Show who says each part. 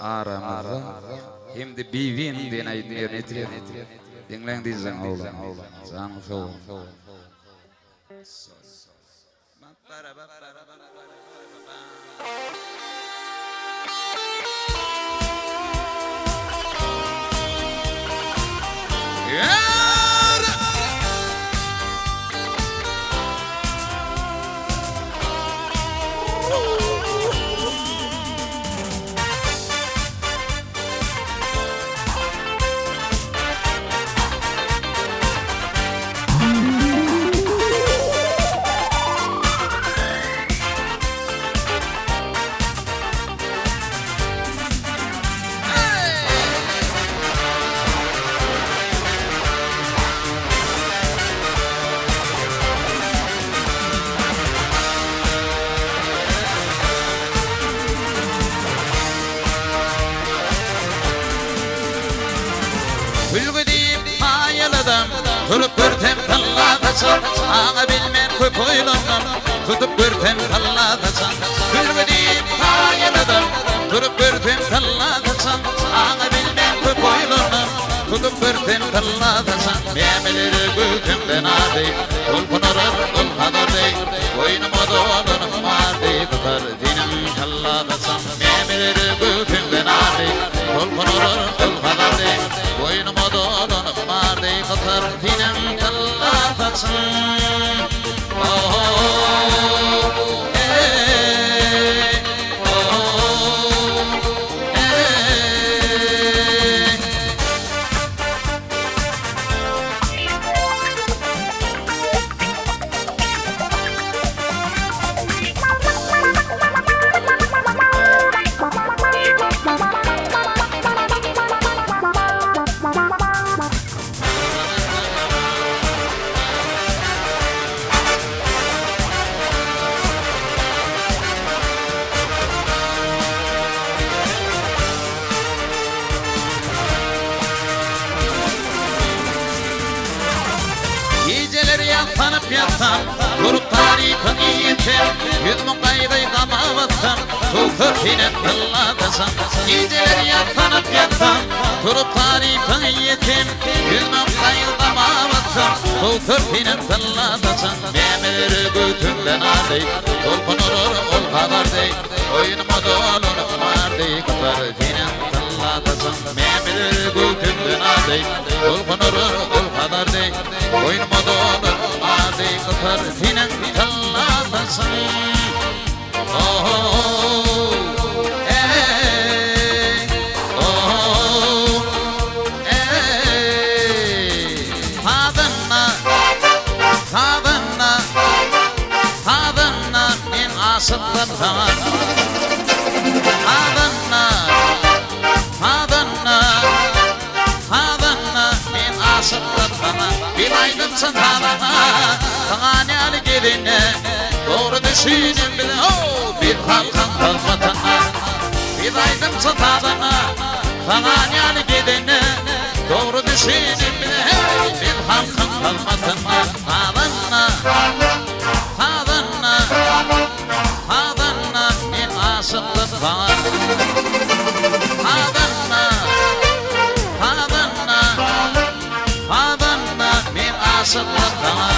Speaker 1: aramızda hem de bivin den aytıyor netir dinlen dizan oğlan zan şov tutup görtem talladasan, ağa bilmen köp oylandan, tutup görtem talladasan, gülgü deyip hayaladan, tutup görtem talladasan, ağa bilmen köp oylandan, tutup görtem talladasan, memeleri gökümden aday, kulpunarar kul hadarday, boynuma dolanım varday, tutar dinim talladasan, memeleri gökümden aday, kulpunarar kul hadarday, boynuma dolanım varday, tutar dinim talladasan. Tanıp yatsam, durup tarifin iyitim, yüzümün kaydı kamavatsam, tuğkırtine tılladasam. Geceleri tanıp yatsam, durup tarifin iyitim, yüzümün kaydı kamavatsam, tuğkırtine tılladasam. Memeleri götümden aday, tulpunurur ol hadarday, oyunuma dolunum varday, kıtartine tılladasam. Memeleri götümden aday, tulpunurur ol hadarday, oyunuma dolunum varday, kıtartine tılladasam. Asıldan zaman hadanna min asıldan zaman bir aydınsın sana ne ali geline doğru düşünün bile bir halkan kalmatana bir aydınsın sana ne ali geline doğru düşünün bile bir halkan kalmatana hadanna min asıldan zaman hadanna min asıldan zaman